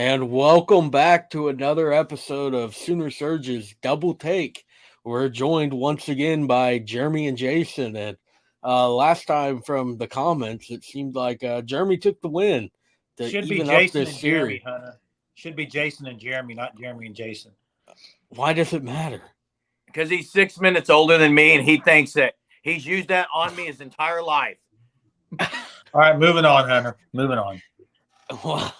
And welcome back to another episode of Sooner Surge's Double Take. We're joined once again by Jeremy and Jason. And last time from the comments, it seemed like Jeremy took the win to Should be even up Jason this and Jeremy, series. Hunter. Should be Jason and Jeremy, not Jeremy and Jason. Why does it matter? Because he's 6 minutes older than me, and he thinks that he's used that on me his entire life. All right, moving on, Hunter. Moving on. Well,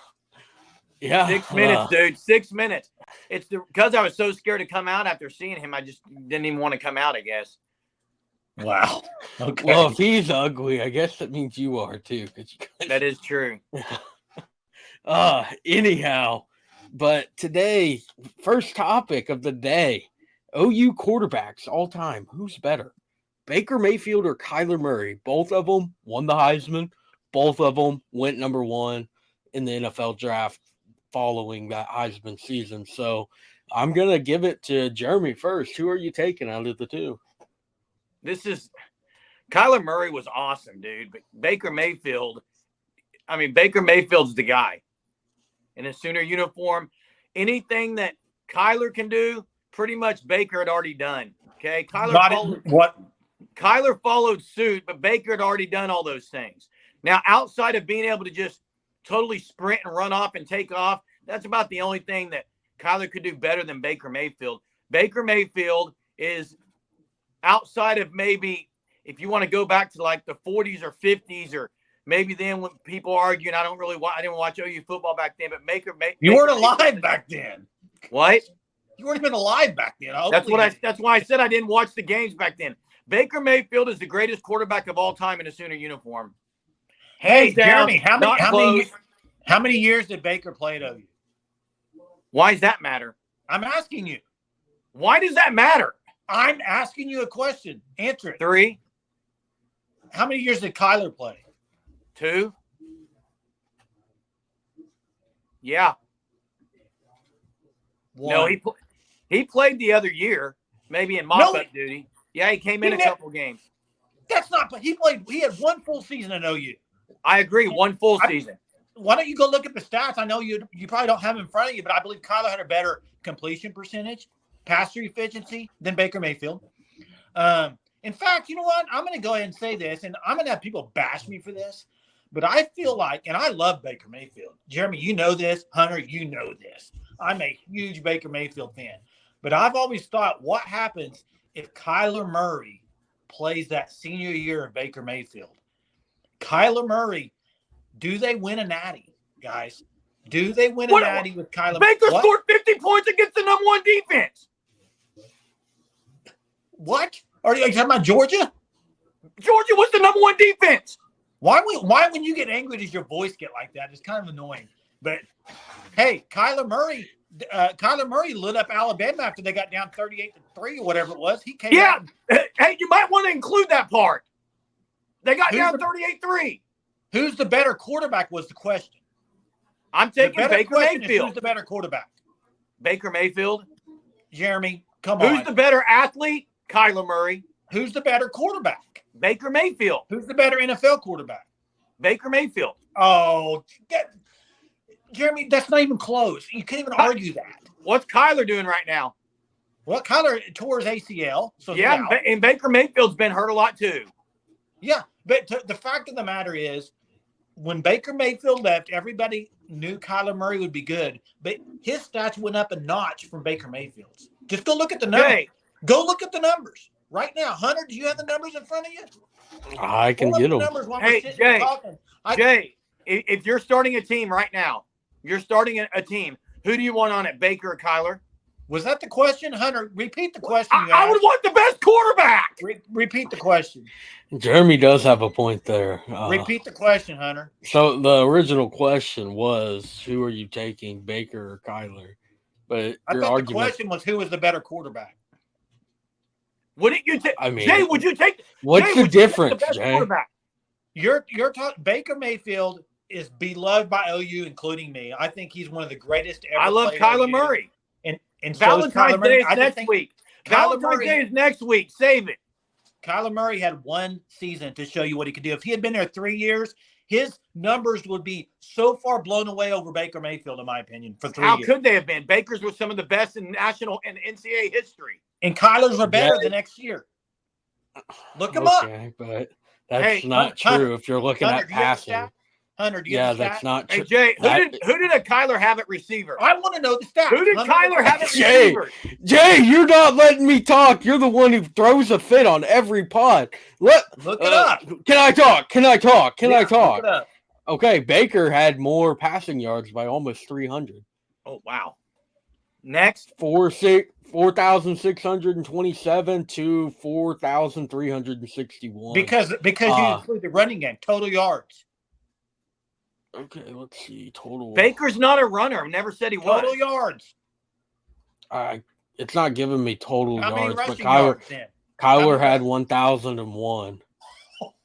yeah. 6 minutes, dude. 6 minutes. It's because I was so scared to come out after seeing him, I just didn't even want to come out, I guess. Wow. Okay. Well, if he's ugly, I guess that means you are too. That is true. Anyhow, but today, first topic of the day, OU quarterbacks all time. Who's better? Baker Mayfield or Kyler Murray? Both of them won the Heisman. Both of them went number one in the NFL draft following that Heisman season. So I'm going to give it to Jeremy first. Who are you taking out of the two? Kyler Murray was awesome, dude. But Baker Mayfield's the guy. In a Sooner uniform, anything that Kyler can do, pretty much Baker had already done. Okay, Kyler followed suit, but Baker had already done all those things. Now, outside of being able to just totally sprint and run off and take off, that's about the only thing that Kyler could do better than Baker Mayfield. Baker Mayfield is outside of maybe if you want to go back to like the 40s or 50s or maybe then when people arguing, I didn't watch OU football back then, but you weren't alive back then. What? You weren't even alive back then. That's why I said I didn't watch the games back then. Baker Mayfield is the greatest quarterback of all time in a Sooner uniform. Hey, Jeremy, how many years did Baker play at OU? Why does that matter? I'm asking you. Why does that matter? I'm asking you a question. Answer it. 3. How many years did Kyler play? 2. Yeah. 1. No, he played the other year, maybe in mop-up duty. Yeah, he came in a couple games. That's not. He played. He had one full season at OU. I agree, one full season. Why don't you go look at the stats? I know you probably don't have them in front of you, but I believe Kyler had a better completion percentage, passer efficiency than Baker Mayfield. In fact, you know what? I'm going to go ahead and say this, and I'm going to have people bash me for this, but I feel like, and I love Baker Mayfield. Jeremy, you know this. Hunter, you know this. I'm a huge Baker Mayfield fan, but I've always thought, what happens if Kyler Murray plays that senior year of Baker Mayfield? Kyler Murray, do they win a natty, guys? Do they win a natty with Kyler Murray? Baker scored 50 points against the number one defense. What? Are you talking about Georgia? Georgia was the number one defense. Why when you get angry does your voice get like that? It's kind of annoying. But, hey, Kyler Murray lit up Alabama after they got down 38-3 or whatever it was. He came out. Hey, you might want to include that part. They got down 38-3. Who's the better quarterback was the question. I'm taking Baker Mayfield. Who's the better quarterback? Baker Mayfield. Jeremy, come on. Who's the better athlete? Kyler Murray. Who's the better quarterback? Baker Mayfield. Who's the better NFL quarterback? Baker Mayfield. Oh, Jeremy, that's not even close. You can't even argue that. What's Kyler doing right now? Well, Kyler tore his ACL. So yeah, and Baker Mayfield's been hurt a lot too. Yeah, but the fact of the matter is, when Baker Mayfield left, everybody knew Kyler Murray would be good, but his stats went up a notch from Baker Mayfield's. Just go look at the numbers. Hey. Go look at the numbers right now. Hunter, do you have the numbers in front of you? I can get them. Hey, Jay, if you're starting a team right now, you're starting a team, who do you want on it, Baker or Kyler? Was that the question? Hunter, repeat the question. I would want the best quarterback. Repeat the question. Jeremy does have a point there. Repeat the question, Hunter. So the original question was, who are you taking, Baker or Kyler? But I thought the question was, who was the better quarterback? Wouldn't you take? I mean, Jay, would you take? What's the difference, Jay? You're talking. Baker Mayfield is beloved by OU, including me. I think he's one of the greatest ever. I love Kyler Murray. And Valentine's Day is next week. Valentine's Day is next week. Save it. Kyler Murray had one season to show you what he could do. If he had been there 3 years, his numbers would be so far blown away over Baker Mayfield, in my opinion, for 3 How years. could they have been? Baker's was some of the best in national and NCAA history. And Kyler's were better the next year. Look him up. Okay, but that's not true Hunter, if you're looking Hunter, at do you have the passing. stat? Hunter, do you have the that's stat? not Hey, true. Jay, who did a Kyler have at receiver? I want to know the stats. Who did Kyler have at Jay. receiver? Jay, you're not letting me talk. You're the one who throws a fit on every pod. Look it up. Can I talk? Can I talk? Can I talk? Look it up. Okay, Baker had more passing yards by almost 300. Oh, wow. Next. 4,627 to 4,361. Because you include the running game, total yards. Okay, let's see. Total. Baker's not a runner. Never said he was. Total yards. It's not giving me total How many yards, but rushing yards then? Kyler had 1,001.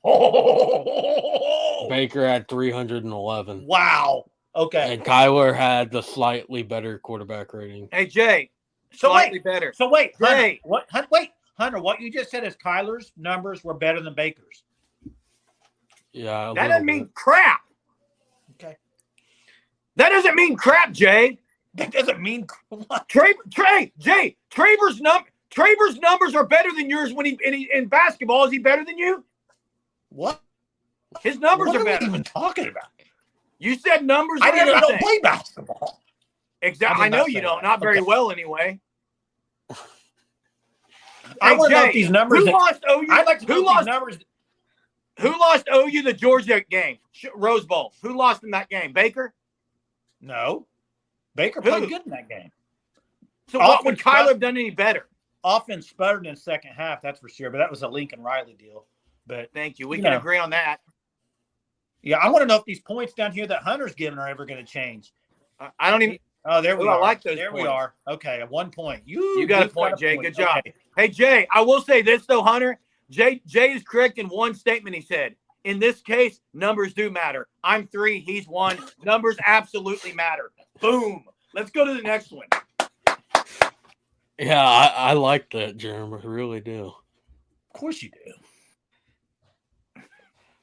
Oh, Baker had 311. wow. Okay. And Kyler had the slightly better quarterback rating. Hey, Jay. So Slightly better. So wait, Jay. Hunter, what you just said is Kyler's numbers were better than Baker's. Yeah. That doesn't mean crap. Okay. That doesn't mean crap, Jay. That doesn't mean what? Jay, Traver's numbers are better than yours when in basketball. Is he better than you? What? His numbers What are are better. we even talking about? You said numbers I are didn't everything. play basketball. Exactly. I I did know not you say don't. that. Not very Okay. well, anyway. I Hey, want to know Jay, if these numbers. Who lost OU? I'd like to know who if lost these numbers. Who lost OU the Georgia game? Rose Bowl. Who lost in that game? Baker? No. Baker Who? played good in that game. So what would Kyler have done any better? Offense sputtered in the second half, that's for sure. But that was a Lincoln Riley deal. But Thank you. We You can know. agree on that. yeah, I want to know if these points down here that Hunter's giving are ever going to change. I don't even. Oh, there we Ooh, I are. like those There we points. are. Okay, at 1 point. You got a point, Jay. Good job. Hey, Jay, I will say this, though, Hunter. Jay is correct in one statement he said. In this case, numbers do matter. I'm 3, he's 1. Numbers absolutely matter. Boom. Let's go to the next one. Yeah, I like that, Jeremy. I really do. Of course you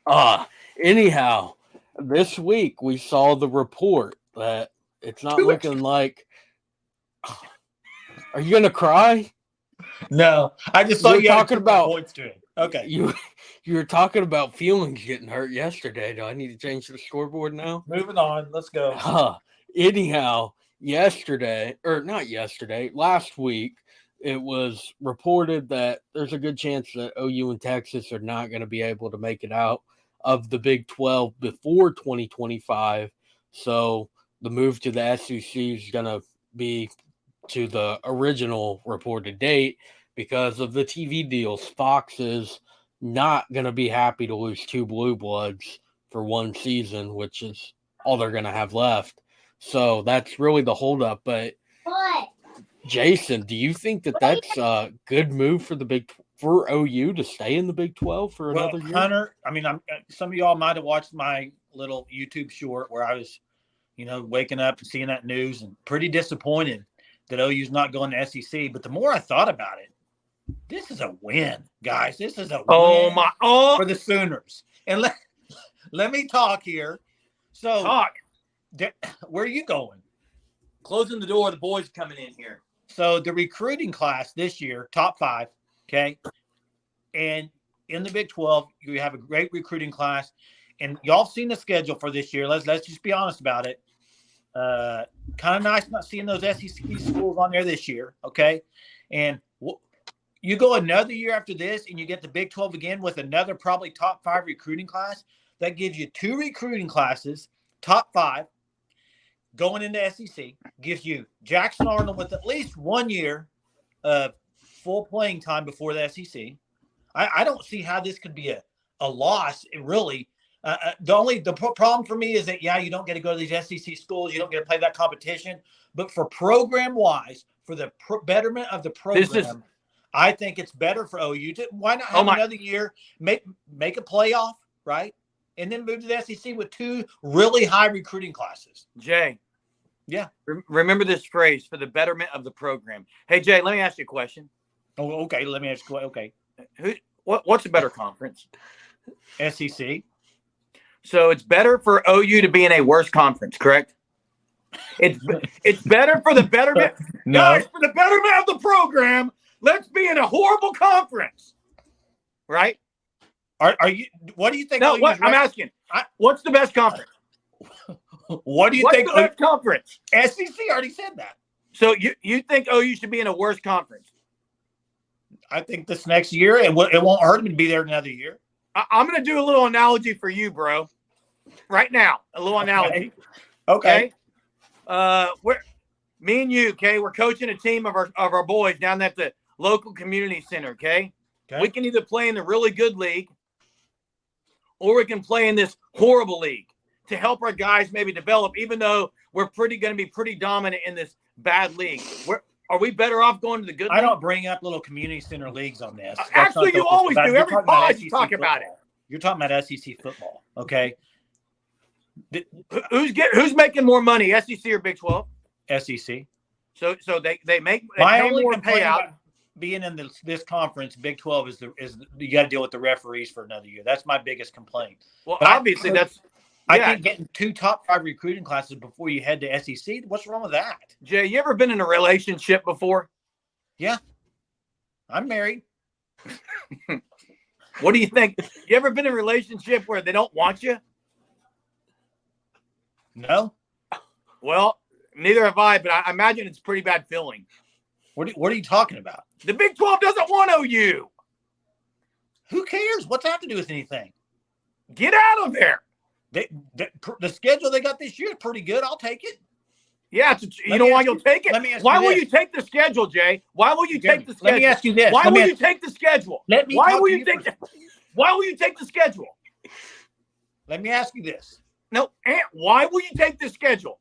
do. Anyhow, this week we saw the report that it's not looking like. Are you gonna cry? No, I just thought You're you had talking 2 about- points to it. Okay, You were talking about feelings getting hurt yesterday. Do I need to change the scoreboard now? moving on. Let's go. Anyhow, last week, it was reported that there's a good chance that OU and Texas are not going to be able to make it out of the Big 12 before 2025. So the move to the SEC is going to be to the original reported date because of the TV deals. Fox is not going to be happy to lose 2 blue bloods for 1 season, which is all they're going to have left. So that's really the holdup. But Jason, do you think that that's a good move for for OU to stay in the Big 12 for another year? Hunter, I mean, some of y'all might have watched my little YouTube short where I was, waking up and seeing that news and pretty disappointed that OU's not going to SEC. But the more I thought about it, this is a win, guys. This is a win for the Sooners. And let me talk here. So, where are you going? Closing the door. The boys coming in here. So the recruiting class this year, top 5, okay? And in the Big 12, you have a great recruiting class. And y'all seen the schedule for this year. Let's just be honest about it. Kind of nice not seeing those SEC schools on there this year, okay? And you go another year after this and you get the Big 12 again with another probably top 5 recruiting class. That gives you 2 recruiting classes, top 5. Going into SEC gives you Jackson Arnold with at least 1 year of full playing time before the SEC. I don't see how this could be a loss, really. The problem for me is that, you don't get to go to these SEC schools. You don't get to play that competition. But for program-wise, for the betterment of the program, I think it's better for OU. Why not have another year, make a playoff, right? And then move to the SEC with 2 really high recruiting classes. Jay. Yeah. Remember this phrase, for the betterment of the program. Hey, Jay, let me ask you a question. Oh, okay. Let me ask you. Okay. What's a better conference? SEC. So it's better for OU to be in a worse conference, correct? It's better for the betterment, No. guys, for the betterment of the program. Let's be in a horrible conference, right? Are you? What do you think? No, OU's what I'm record- asking, what's the best conference? What do you What's think? the best conference? SEC already said that. So you think OU should be in a worse conference? I think this next year it won't hurt them to be there another year. I'm going to do a little analogy for you, bro. Right now, a little analogy. Okay. Me and you, okay, we're coaching a team of our boys down at the local community center, okay? We can either play in the really good league or we can play in this horrible league to help our guys maybe develop, even though we're going to be pretty dominant in this bad league. Are we better off going to the good league? I don't bring up little community center leagues on this. Actually, you always do. Every pod you talk about it. You're talking about SEC football, okay? Who's making more money, SEC or Big 12? SEC. So they make My pay only more complaint payout. about being in this conference, Big 12 is you got to deal with the referees for another year. That's my biggest complaint. Well, But obviously I think getting 2 top 5 recruiting classes before you head to SEC. What's wrong with that? Jay, you ever been in a relationship before? Yeah, I'm married. What do you think? You ever been in a relationship where they don't want you? No. Well, neither have I, but I imagine it's a pretty bad feeling. What are you talking about? The Big 12 doesn't want OU. Who cares? What's that have to do with anything? Get out of there. The schedule they got this year is pretty good. I'll take it. Yeah, you know why you'll take let me it? ask Why you will this. you take the schedule, Jay? Why will you take the schedule? Let me ask you this. Why will you take the schedule? Let me Why talk will to you you take for- Why will you take the schedule? Let me ask you this. No, why will you take the schedule?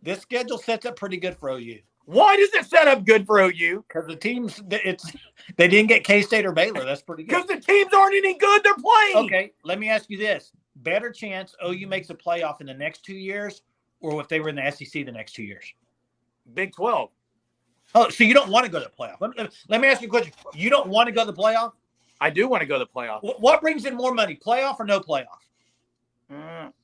This schedule sets up pretty good for OU. Why does it set up good for OU? Because the teams, they didn't get K-State or Baylor. That's pretty good. Because the teams aren't any good. They're playing. Okay, let me ask you this. Better chance OU makes a playoff in the next 2 years or if they were in the SEC the next 2 years? Big 12. Oh, so you don't want to go to the playoff. Let me ask you a question. You don't want to go to the playoff? I do want to go to the playoff. What brings in more money, playoff or no playoff?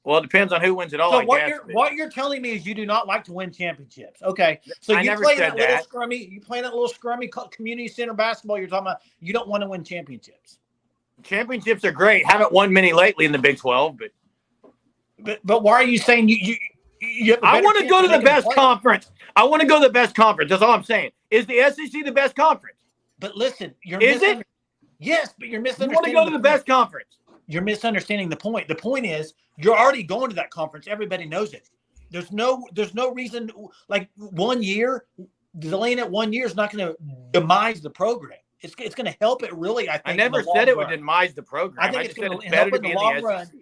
Well, it depends on who wins it all, So I guess. what you're telling me is you do not like to win championships. Okay. So I you never play said that little that. scrummy, you play that little scrummy community center basketball you're talking about, you don't want to win championships. Championships are great. Haven't won many lately in the Big 12, But why are you saying you have a I better want to chance go of to the making best playoff? conference. I want to go to the best conference. That's all I'm saying. Is the SEC the best conference? But listen, Is it? Yes, but you're You misunderstanding. want to go to the best conference. You're misunderstanding the point. The point is you're already going to that conference. Everybody knows it. There's no reason like 1 year, delaying it 1 year is not going to demise the program. It's going to help it really, I think. I never said it would demise the program. I think it's just said going to better help to in be the in long the run. SEC.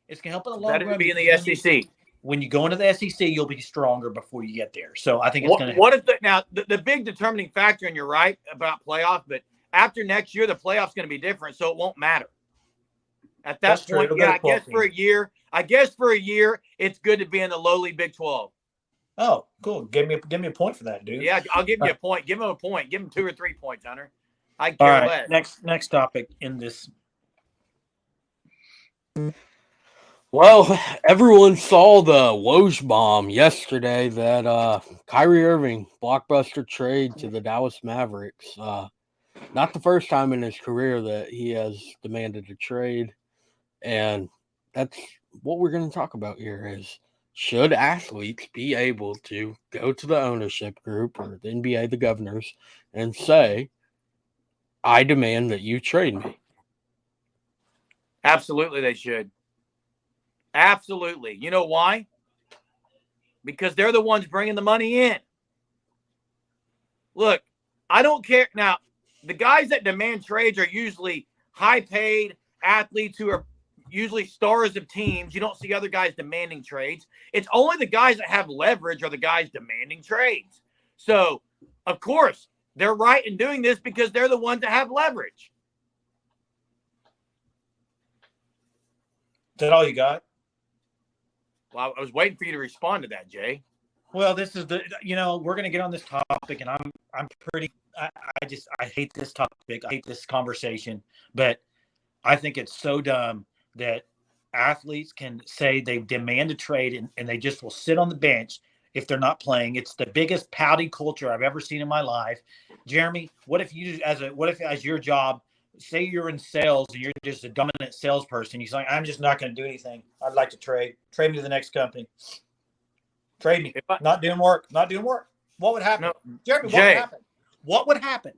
It's going to help in the long Better run. to be in the SEC. When you go into the SEC, you'll be stronger before you get there. So I think it's going to. What if the big determining factor, and you're right about playoff, but after next year, the playoff's going to be different, so it won't matter. At that That's true. point, It'll yeah, go I to 12 guess for a year, it's good to be in the lowly Big 12. Oh, cool. Give me a point for that, dude. Yeah, I'll give you a point. Give him a point. Give him 2 or 3 points, Hunter. I All care right. less. Next topic in this. Well, everyone saw the Woj bomb yesterday that Kyrie Irving blockbuster trade to the Dallas Mavericks. Not the first time in his career that he has demanded a trade, and that's what we're going to talk about here is should athletes be able to go to the ownership group or the NBA, the governors, and say, I demand that you trade me? Absolutely, they should. Absolutely. You know why? Because they're the ones bringing the money in. Look, I don't care. Now, the guys that demand trades are usually high-paid athletes who are usually stars of teams. You don't see other guys demanding trades. It's only the guys that have leverage are the guys demanding trades. So, of course, they're right in doing this because they're the ones that have leverage. Is that all you got? Well, I was waiting for you to respond to that, Jay. Well, this is we're going to get on this topic, and I hate this topic. I hate this conversation, but I think it's so dumb that athletes can say they demand a trade and they just will sit on the bench if they're not playing. It's the biggest pouty culture I've ever seen in my life. Jeremy, what if as your job, say you're in sales and you're just a dominant salesperson, you're like, I'm just not going to do anything. I'd like to trade me to the next company. Trade me. Not doing work. What would happen? No, Jeremy, Jay, what would happen?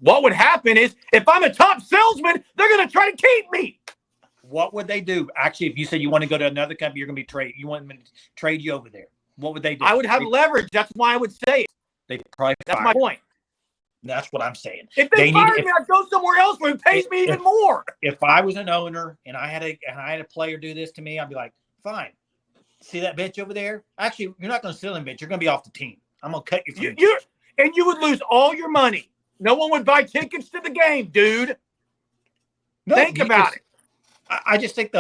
What would happen is if I'm a top salesman, they're going to try to keep me. What would they do? Actually, if you said you want to go to another company, you're going to be trade. You want them to trade you over there. What would they do? I would have leverage. That's why I would say it. They probably That's my point. That's what I'm saying. If they fired me, I'd go somewhere else where it pays me even more. If I was an owner and I had a player do this to me, I'd be like, fine. See that bench over there? Actually, you're not going to sit on the bench. You're going to be off the team. I'm going to cut you. And you would lose all your money. No one would buy tickets to the game, dude. Think about it. I just think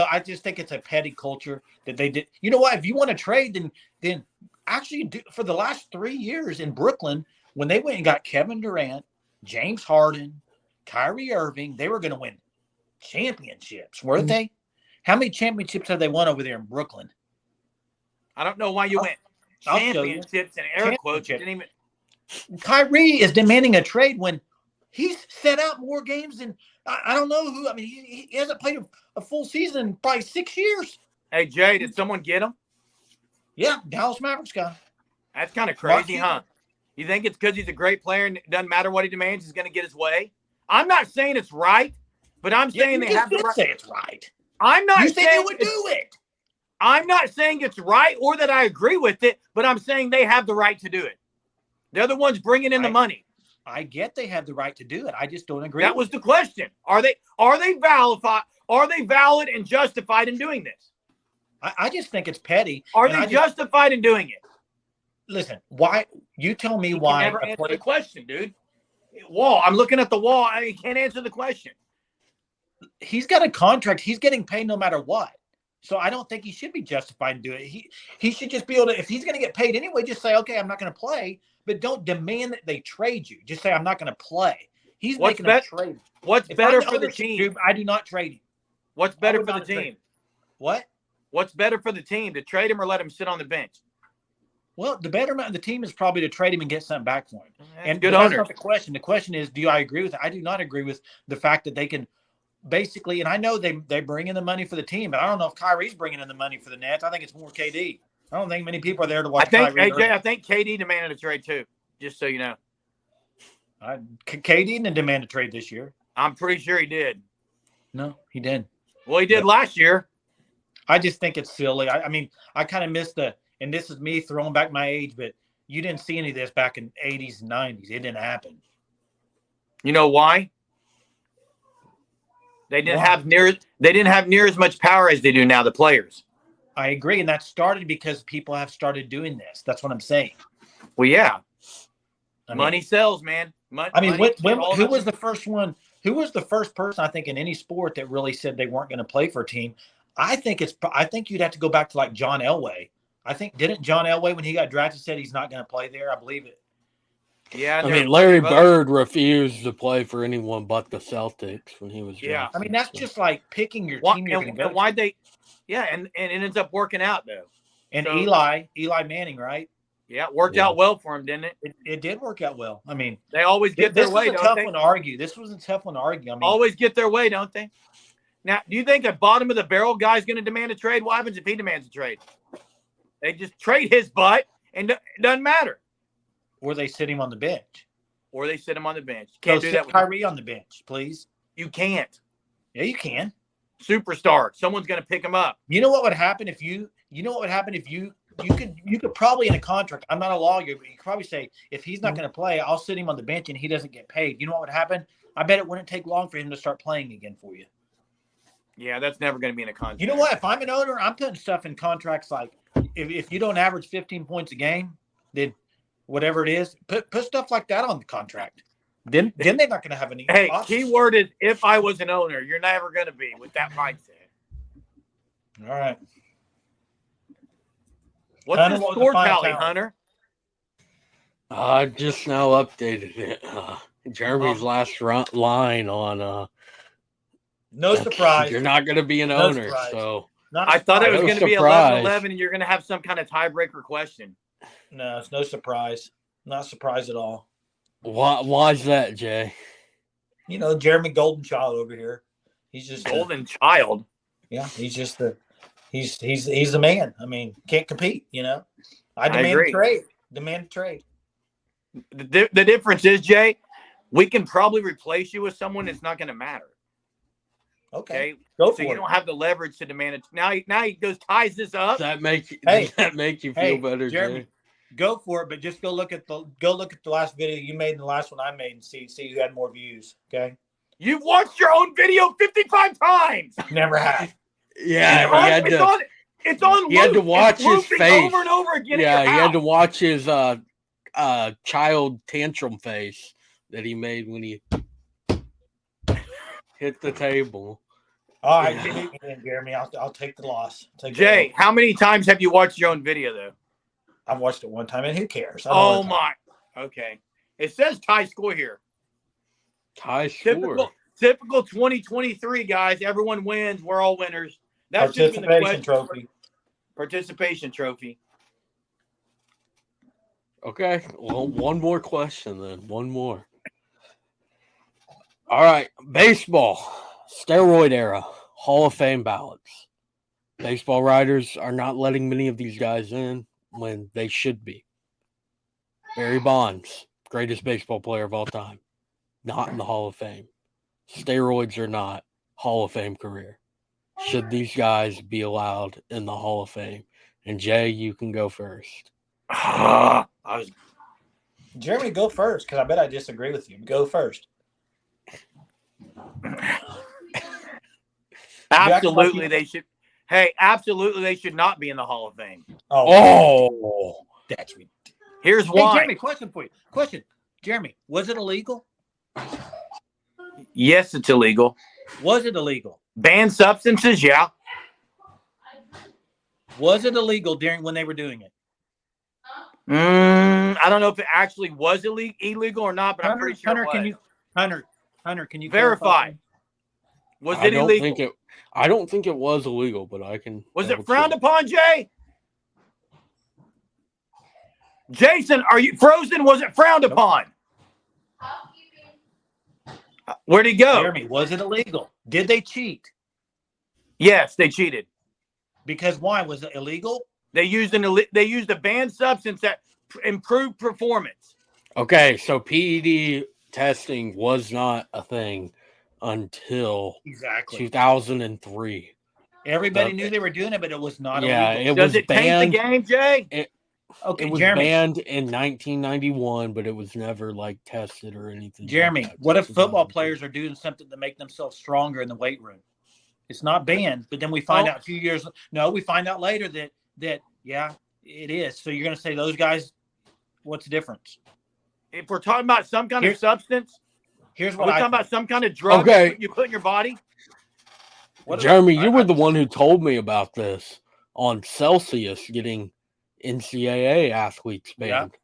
it's a petty culture that they did. You know what? If you want to trade, then actually for the last 3 years in Brooklyn, when they went and got Kevin Durant, James Harden, Kyrie Irving, they were going to win championships, weren't they? How many championships have they won over there in Brooklyn? I don't know why you went championships and air quotes. Didn't even. Kyrie is demanding a trade when he's set out more games than I don't know who. I mean, he hasn't played a full season in probably 6 years. Hey, Jay, did someone get him? Yeah, Dallas Mavericks got him. That's kind of crazy, huh? You think it's because he's a great player and it doesn't matter what he demands, he's going to get his way? I'm not saying it's right, but I'm saying they have the right. Say it's right. I'm not saying they would do it. I'm not saying it's right or that I agree with it, but I'm saying they have the right to do it. They're the ones bringing in the money. I get they have the right to do it. I just don't agree. That was the question. Are they valid and justified in doing this? I just think it's petty. Are they justified in doing it? Listen, why? You tell me Can why. never answer the question, dude. Wall. I'm looking at the wall. I can't answer the question. He's got a contract. He's getting paid no matter what. So I don't think he should be justified in doing it. He should just be able to, if he's going to get paid anyway, just say, okay, I'm not going to play, but don't demand that they trade you. Just say, I'm not going to play. He's making a trade. What's better for the team? I do not trade him. What's better for the team? What? What's better for the team, to trade him or let him sit on the bench? Well, the betterment of the team is probably to trade him and get something back for him. And that's not the question. The question is, do I agree with it? I do not agree with the fact that they can basically, and I know they bring in the money for the team, but I don't know if Kyrie's bringing in the money for the Nets. I think it's more KD. I don't think many people are there to watch Kyrie. AJ, I think KD demanded a trade too, just so you know. KD didn't demand a trade this year. I'm pretty sure he did. No, he didn't. Well, he did last year. I just think it's silly. I mean, I kind of missed and this is me throwing back my age, but you didn't see any of this back in 80s and 90s. It didn't happen. You know why? They didn't have near as much power as they do now, the players. I agree, and that started because people have started doing this. That's what I'm saying. Well, yeah. Money sells, man. Who was the first one? Who was the first person, I think, in any sport that really said they weren't going to play for a team? I think you'd have to go back to like John Elway. Didn't John Elway, when he got drafted, said he's not going to play there? I believe it. Yeah, I mean, Larry Bird refused to play for anyone but the Celtics when he was drafted. Yeah, I mean, that's just like picking your team. And why'd they? Yeah, and it ends up working out though. And so, Eli Manning, right? Yeah, it worked out well for him, didn't it? It did work out well. I mean, they always get their way. This was a tough one to argue. This was a tough one to argue. I mean, always get their way, don't they? Now, do you think a bottom of the barrel guy is going to demand a trade? What happens if he demands a trade? They just trade his butt, and it doesn't matter. Or they sit him on the bench. Can't do that with Kyrie on the bench, please. You can't. Yeah, you can. Superstar. Someone's going to pick him up. You know what would happen if you could probably in a contract. I'm not a lawyer, but you could probably say if he's not going to play, I'll sit him on the bench and he doesn't get paid. You know what would happen? I bet it wouldn't take long for him to start playing again for you. Yeah, that's never going to be in a contract. You know what? If I'm an owner, I'm putting stuff in contracts like if you don't average 15 points a game, then whatever it is, put stuff like that on the contract. Then they're not going to have any. Hey, keyword is if I was an owner. You're never going to be with that mindset. All right. What's the score tally, Hunter? I just now updated it. Jeremy's last line on No surprise. You're not going to be an No owner, surprise. so Not a I thought it was No going to be surprise. 11-11, and you're going to have some kind of tiebreaker question. No, it's no surprise. Not surprised at all. why's that, Jay? You know, Jeremy Goldenchild over here. He's just Golden child. Yeah, he's just he's the man. I mean, can't compete. You know, I demand agree. a trade. Demand a trade. The difference is, Jay, we can probably replace you with someone that's not going to matter. Okay, Okay, go so for you it. don't have the leverage to demand it. Now he goes ties this up. Does that make you, Hey, does that make you feel better, Jeremy? Jay? Go for it, but just go look at the last video you made and the last one I made and see who had more views. Okay, You've watched your own video 55 times. never had. Yeah, Never he had to. It's on. He had to loop. watch It's his looping face. over and over again. Yeah, in he your had to house. watch his child tantrum face that he made when he hit the table. All right, Yeah. you beat me then, Jeremy. I'll take the loss. Jay, how many times have you watched your own video though? I've watched it one time, and who cares? I don't Oh wanna- my. Okay. It says tie score here. Tie score. Typical 2023 guys. Everyone wins. We're all winners. That should have been the Participation question. trophy. Participation trophy. Okay, well, one more question then. One more. All right, baseball, steroid era, Hall of Fame ballots. Baseball writers are not letting many of these guys in when they should be. Barry Bonds, greatest baseball player of all time, not in the Hall of Fame. Steroids or not, Hall of Fame career. Should these guys be allowed in the Hall of Fame? And Jay, you can go first. Jeremy, go first, because I bet I disagree with you. Go first. Absolutely, they should. Hey, absolutely, they should not be in the Hall of Fame. Oh, that's ridiculous. Here's Hey, why. Jeremy, question for you. Question, Jeremy, was it illegal? Yes, it's illegal. Was it illegal? Banned substances, yeah. Was it illegal during when they were doing it? I don't know if it actually was illegal or not, but I'm pretty sure it was. Hunter, can you verify? Was it illegal? I don't think it was illegal, but I can. Was it frowned upon, Jay? Jason, are you frozen? Was it frowned upon? Where'd he go? Jeremy, was it illegal? Did they cheat? Yes, they cheated. Because why? Was it illegal? They used a banned substance that improved performance. Okay, so PED testing was not a thing until 2003. Everybody knew they were doing it, but it was not illegal. Does it taint the game, Jay? It was Jeremy. banned in 1991, but it was never like tested or anything. Jeremy, like that. what if football players are doing something to make themselves stronger in the weight room? It's not banned, but then we find out 2 years. No, we find out later that yeah, it is. So you're going to say those guys? What's the difference? If we're talking about some kind of substance, here's what we're talking about. Some kind of drug you put in your body. Jeremy, you were the one who told me about this on Celsius getting NCAA athletes banned.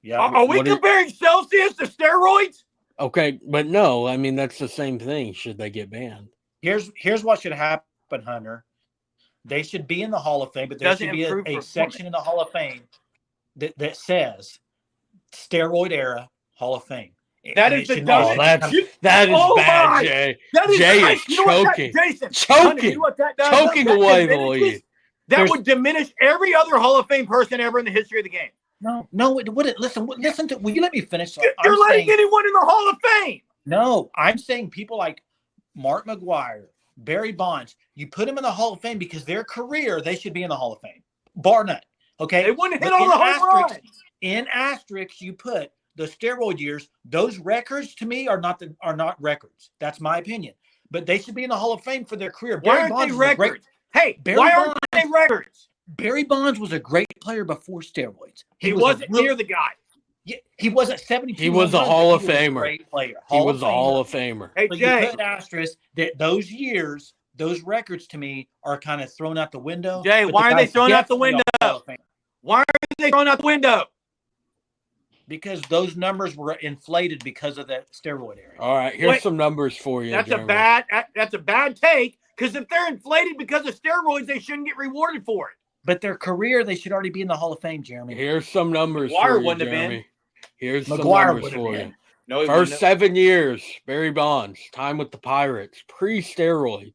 Yeah. Are we comparing Celsius to steroids? Okay, but no, I mean that's the same thing. Should they get banned? Here's what should happen, Hunter. They should be in the Hall of Fame, but there should be a section in the Hall of Fame that says steroid era Hall of Fame. That is the that is bad, Jay. Jay is choking. Jason, choking away the lead. That would diminish every other Hall of Fame person ever in the history of the game. No, it wouldn't. Listen to. Will you let me finish? You're letting anyone in the Hall of Fame. No, I'm saying people like Mark McGwire, Barry Bonds. You put them in the Hall of Fame because their career, they should be in the Hall of Fame, bar none. Okay, they wouldn't hit all the home runs. In asterisks, you put the steroid years. Those records to me are not records. That's my opinion. But they should be in the Hall of Fame for their career. Why aren't they records? Why aren't they records? Barry Bonds was a great player before steroids. He wasn't near the guy. He wasn't 72. He was a Hall of Famer. Great player. He was a Hall of Famer. Hey, Jay. You put asterisk that those years, those records to me are kind of thrown out the window. Jay, why are they thrown out the window? Why are they thrown out the window? because those numbers were inflated because of that steroid era. All right, here's some numbers for you. That's Jeremy. a bad take, because if they're inflated because of steroids, they shouldn't get rewarded for it. But their career, they should already be in the Hall of Fame, Jeremy. Here's some numbers McGuire for you, wouldn't have Jeremy. been. Here's McGuire some numbers would have for been. you. No, First 7 years, Barry Bonds, time with the Pirates, pre-steroids,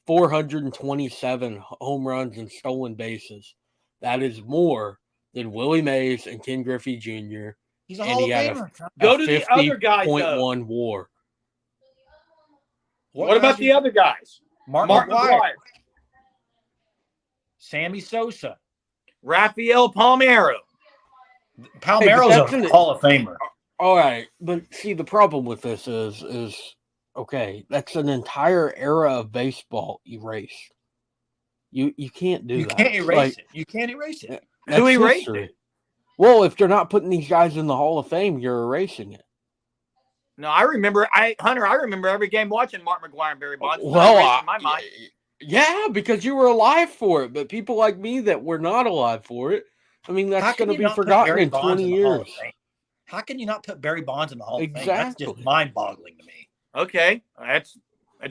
427 home runs and stolen bases. That is more than Willie Mays and Ken Griffey Jr. He's a Hall of Famer. Go to the other guys, though. 50.1 WAR. What about the other guys? Mark McGuire, Sammy Sosa, Rafael Palmeiro. Palmeiro's a Hall of Famer. All right, but see, the problem with this is okay, that's an entire era of baseball erased. You can't do that. You can't erase it. You can't erase it. Who erased it? Well, if they're not putting these guys in the Hall of Fame, you're erasing it. No, I remember. I remember every game watching Mark McGuire and Barry Bonds. Well, in my mind. Yeah, because you were alive for it. But people like me that were not alive for it, I mean, that's going to be forgotten in 20 years. How can you not put Barry Bonds in the Hall of Fame? Exactly. That's just mind-boggling to me. Okay, that's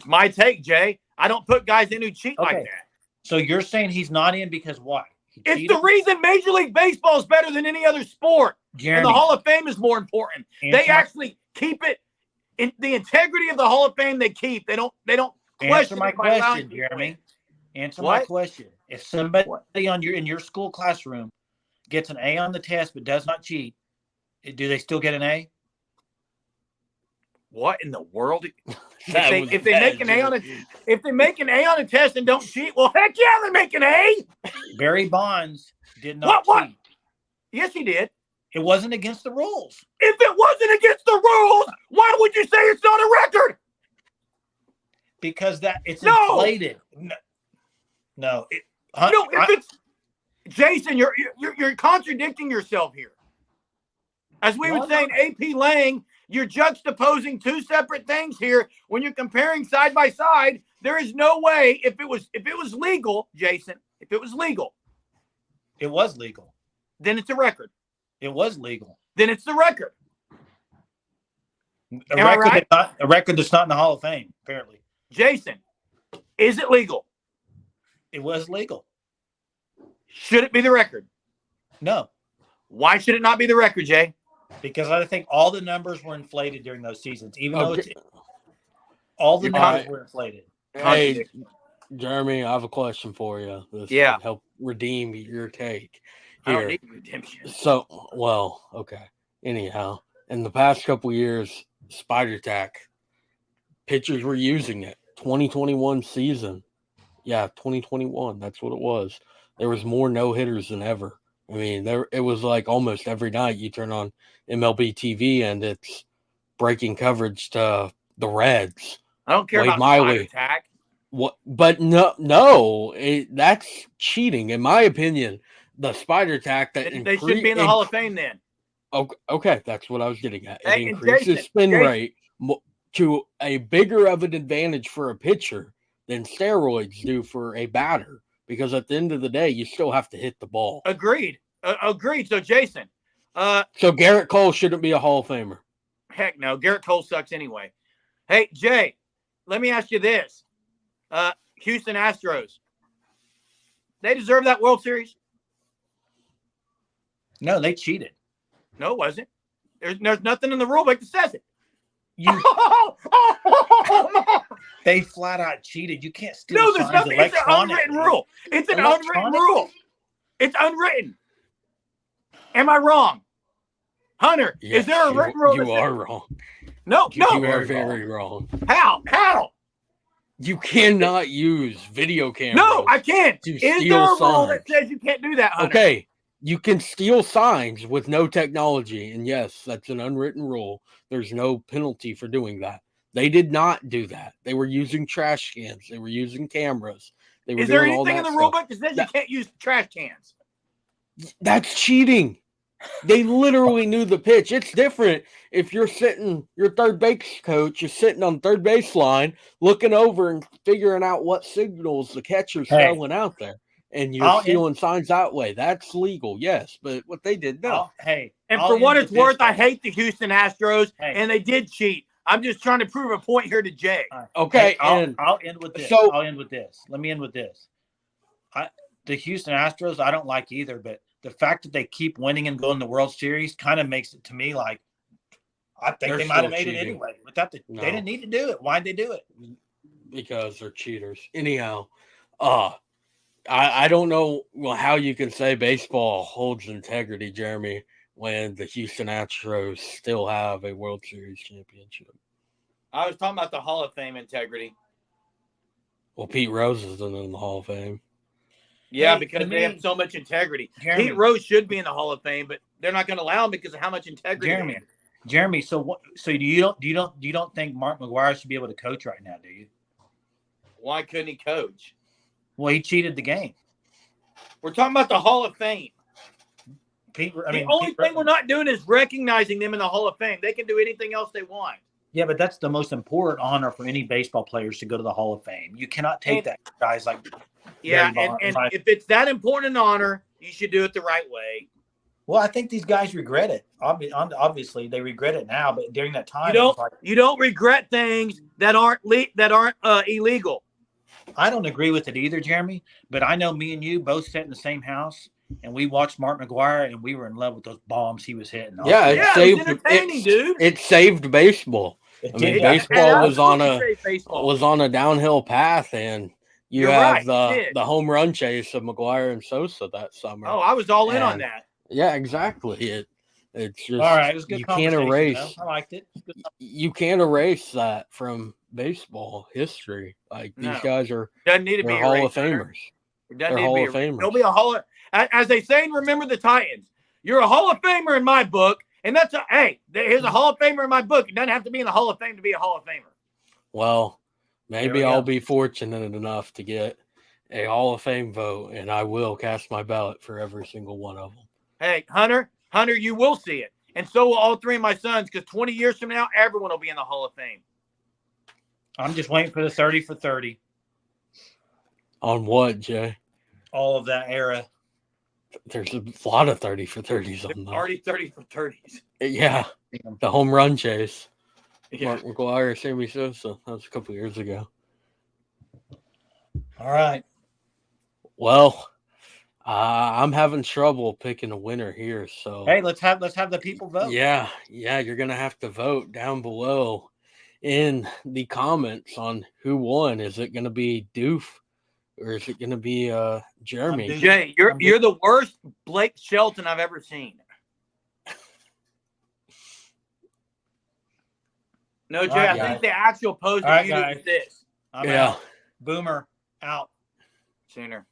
my take, Jay. I don't put guys in who cheat like that. So you're saying he's not in because what? It's the reason Major League Baseball is better than any other sport. Jeremy, And the Hall of Fame is more important. They actually keep it in the integrity of the Hall of Fame. They keep. They don't question. Answer my question, Jeremy. Answer my question. If somebody in your school classroom gets an A on the test but does not cheat, do they still get an A? What in the world? If they make an A on a test and don't cheat, well, heck yeah, they make an A. Barry Bonds did not cheat. Yes, he did. It wasn't against the rules. If it wasn't against the rules, why would you say it's not a record? Because it's inflated. No. Jason, you're contradicting yourself here. As we would say in AP Lang, you're juxtaposing two separate things here. When you're comparing side by side, there is no way. If it was legal, Jason, if it was legal, it was legal. Then it's a record. It was legal. Then it's the record. A record that's not in the Hall of Fame, apparently. Jason, is it legal? It was legal. Should it be the record? No. Why should it not be the record, Jay? Because I think all the numbers were inflated during those seasons, even though all the numbers were inflated. Hey, Jeremy, I have a question for you. This can help redeem your take here. I don't need redemption. So, okay. Anyhow, in the past couple years, Spider Tack, pitchers were using it. 2021 season. Yeah, 2021. That's what it was. There was more no-hitters than ever. I mean, it was like almost every night you turn on MLB TV and it's breaking coverage to the Reds. I don't care about Spider Tack. What? But no, that's cheating, in my opinion. The Spider Tack that they should be in the Hall of Fame then. Okay, that's what I was getting at. It increases spin rate to a bigger of an advantage for a pitcher than steroids do for a batter. Because at the end of the day, you still have to hit the ball. Agreed. So, Jason. So Garrett Cole shouldn't be a Hall of Famer. Heck no. Garrett Cole sucks anyway. Hey, Jay, let me ask you this. Houston Astros. They deserve that World Series? No, they cheated. No, it wasn't. There's nothing in the rule book that says it. They flat out cheated. You can't steal. No, there's nothing. It's an unwritten rule. It's an unwritten rule. It's unwritten. Am I wrong? Hunter, is there a written rule? You are wrong. No. You are very wrong. How? You cannot use video cameras. No, I can't. Is there a rule that says you can't do that, Hunter? Okay. You can steal signs with no technology. And yes, that's an unwritten rule. There's no penalty for doing that. They did not do that. They were using trash cans. They were using cameras. They were Is there doing all anything that in the rule book that says you can't use trash cans? That's cheating. They literally knew the pitch. It's different if you're sitting, your third base coach is sitting on third base line, looking over and figuring out what signals the catcher's throwing out there. and you're stealing signs that way. That's legal, yes. But what they did, no. And for what it's worth, I hate the Houston Astros, and they did cheat. I'm just trying to prove a point here to Jay. Okay, I'll end with this. I'll end with this. Let me end with this. The Houston Astros, I don't like either, but the fact that they keep winning and going to the World Series kind of makes it to me like I think they might have made it anyway. They didn't need to do it. Why'd they do it? Because they're cheaters. Anyhow, I don't know how you can say baseball holds integrity, Jeremy, when the Houston Astros still have a World Series championship. I was talking about the Hall of Fame integrity. Well, Pete Rose isn't in the Hall of Fame. Yeah, because they have so much integrity. Jeremy, Pete Rose should be in the Hall of Fame, but they're not going to allow him because of how much integrity. Jeremy. So you don't think Mark McGwire should be able to coach right now, do you? Why couldn't he coach? Well, he cheated the game. We're talking about the Hall of Fame. The only thing we're not doing is recognizing them in the Hall of Fame. They can do anything else they want. Yeah, but that's the most important honor for any baseball players to go to the Hall of Fame. You cannot take that guys like. Yeah, and if it's that important an honor, you should do it the right way. Well, I think these guys regret it. Obviously, they regret it now, but during that time, you don't regret things that aren't illegal. I don't agree with it either, Jeremy. But I know me and you both sat in the same house, and we watched Mark McGwire, and we were in love with those bombs he was hitting. Yeah, it was dude. It saved baseball. Baseball was on a downhill path, and you have the home run chase of McGwire and Sosa that summer. Oh, I was all in on that. Yeah, exactly. It's just all right. It was good. You can't erase. I liked it. You can't erase that from baseball history. Like these guys are doesn't need to be Hall of Famers. They're Hall of Famers. There'll be a Hall of, as they say in Remember the Titans. You're a Hall of Famer in my book, and that's here's a Hall of Famer in my book. It doesn't have to be in the Hall of Fame to be a Hall of Famer. Well, maybe I'll be fortunate enough to get a Hall of Fame vote, and I will cast my ballot for every single one of them. Hey, Hunter, you will see it. And so will all three of my sons, because 20 years from now, everyone will be in the Hall of Fame. I'm just waiting for the 30 for 30. On what, Jay? All of that era. There's a lot of 30 for 30s on that. Already 30 for 30s. Yeah. The home run chase. Yeah. Mark McGwire, Sammy Sosa. That was a couple years ago. All right. Well, I'm having trouble picking a winner here. So hey, let's have the people vote. Yeah, you're gonna have to vote down below in the comments on who won. Is it gonna be Doof or is it gonna be Jeremy? Jay, you're the worst Blake Shelton I've ever seen. No, Jay, I think the actual pose of you is this. Out. Boomer out. Sooner.